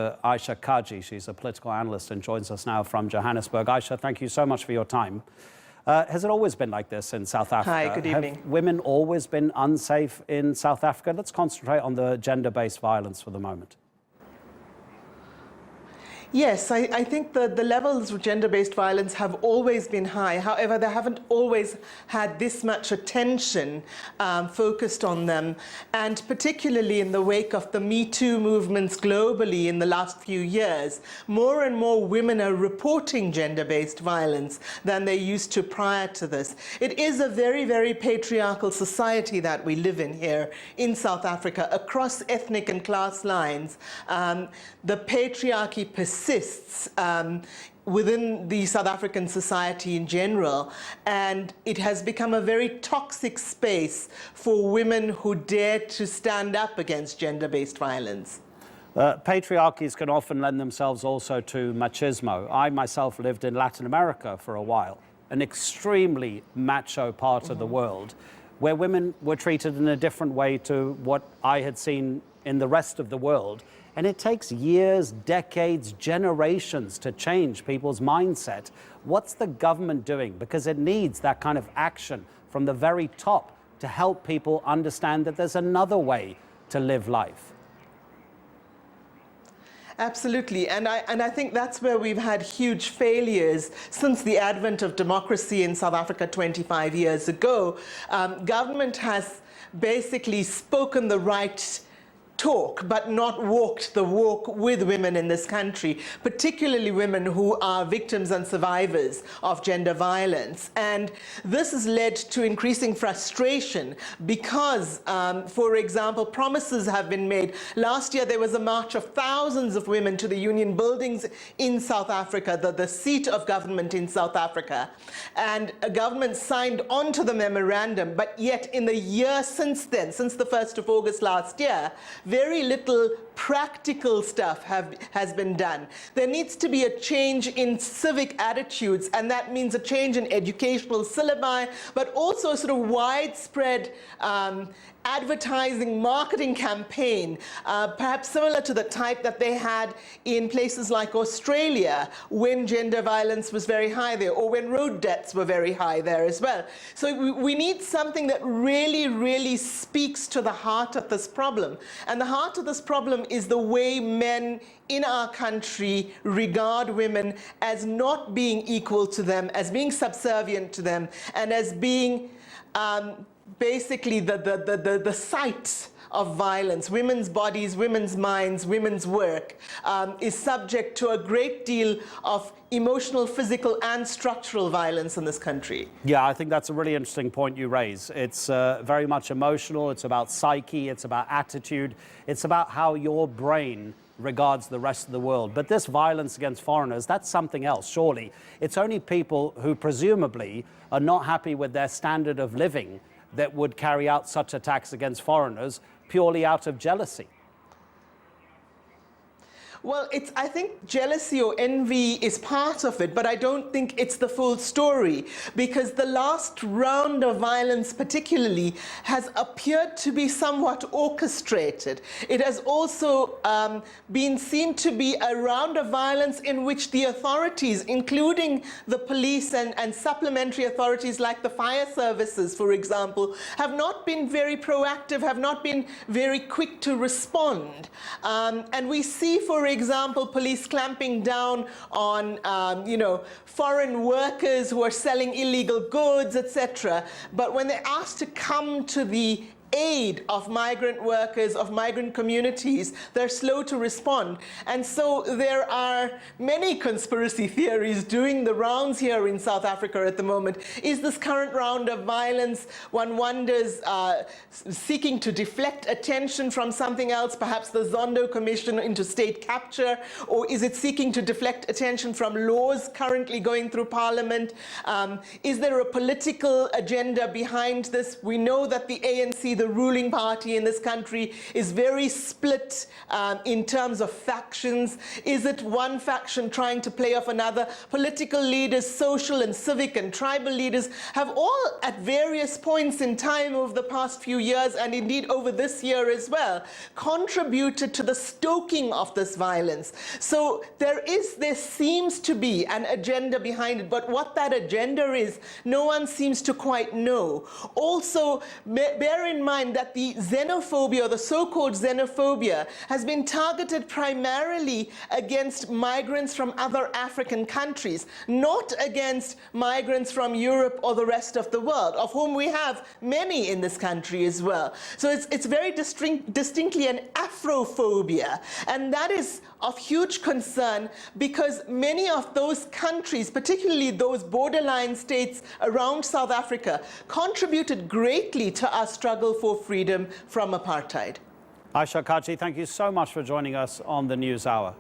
Ayesha Kajee. She's a political analyst and joins us now from Johannesburg. Ayesha, thank you so much for your time. Has it always been like this in South Africa? Hi, good evening. Have women always been unsafe in South Africa? Let's concentrate on the gender-based violence for the moment. Yes, I think the levels of gender-based violence have always been high. However, they haven't always had this much attention focused on them. And particularly in the wake of the Me Too movements globally in the last few years, more and more women are reporting gender-based violence than they used to prior to this. It is a very, very patriarchal society that we live in here in South Africa, across ethnic and class lines. The patriarchy persists within the South African society in general, and it has become a very toxic space for women who dare to stand up against gender-based violence. Patriarchies can often lend themselves also to machismo. I myself lived in Latin America for a while, an extremely macho part of the world, where women were treated in a different way to what I had seen in the rest of the world. And it takes years, decades, generations to change people's mindset. What's the government doing? Because it needs that kind of action from the very top to help people understand that there's another way to live life. Absolutely, and I think that's where we've had huge failures since the advent of democracy in South Africa 25 years ago. Government has basically spoken the right talk, but not walked the walk with women in this country, particularly women who are victims and survivors of gender violence. And this has led to increasing frustration because, for example, promises have been made. Last year, there was a march of thousands of women to the union buildings in South Africa, the seat of government in South Africa. And a government signed on to the memorandum, but yet in the year since then, since the 1st of August last year, very little practical stuff has been done. There needs to be a change in civic attitudes, and that means a change in educational syllabi, but also a sort of widespread advertising, marketing campaign, perhaps similar to the type that they had in places like Australia when gender violence was very high there, or when road deaths were very high there as well. So we need something that really, really speaks to the heart of this problem. And the heart of this problem is the way men in our country regard women as not being equal to them, as being subservient to them, and as being basically the site of violence. Women's bodies, women's minds, women's work is subject to a great deal of emotional, physical, and structural violence in this country. Yeah, I think that's a really interesting point you raise. It's very much emotional. It's about psyche. It's about attitude. It's about how your brain regards the rest of the world. But this violence against foreigners, that's something else, surely. It's only people who presumably are not happy with their standard of living that would carry out such attacks against foreigners purely out of jealousy. Well, I think jealousy or envy is part of it, but I don't think it's the full story, because the last round of violence particularly has appeared to be somewhat orchestrated. It has also been seen to be a round of violence in which the authorities, including the police and supplementary authorities like the fire services, for example, have not been very proactive, have not been very quick to respond. And we see, for example, police clamping down on, foreign workers who are selling illegal goods, etc. But when they're asked to come to the aid of migrant workers, of migrant communities, they're slow to respond. And so there are many conspiracy theories doing the rounds here in South Africa at the moment. Is this current round of violence, one wonders, seeking to deflect attention from something else, perhaps the Zondo Commission into state capture, or is it seeking to deflect attention from laws currently going through Parliament? Is there a political agenda behind this? We know that the ANC, the ruling party in this country, is very split in terms of factions. Is it one faction trying to play off another? Political leaders, social and civic and tribal leaders have all at various points in time over the past few years, and indeed over this year as well, contributed to the stoking of this violence. So there seems to be an agenda behind it, but what that agenda is, no one seems to quite know. Also, bear in mind that the xenophobia, or the so-called xenophobia, has been targeted primarily against migrants from other African countries, not against migrants from Europe or the rest of the world, of whom we have many in this country as well. So it's very distinctly an Afrophobia, and that is of huge concern because many of those countries, particularly those borderline states around South Africa, contributed greatly to our struggle for freedom from apartheid. Ayesha Kajee, thank you so much for joining us on the News Hour.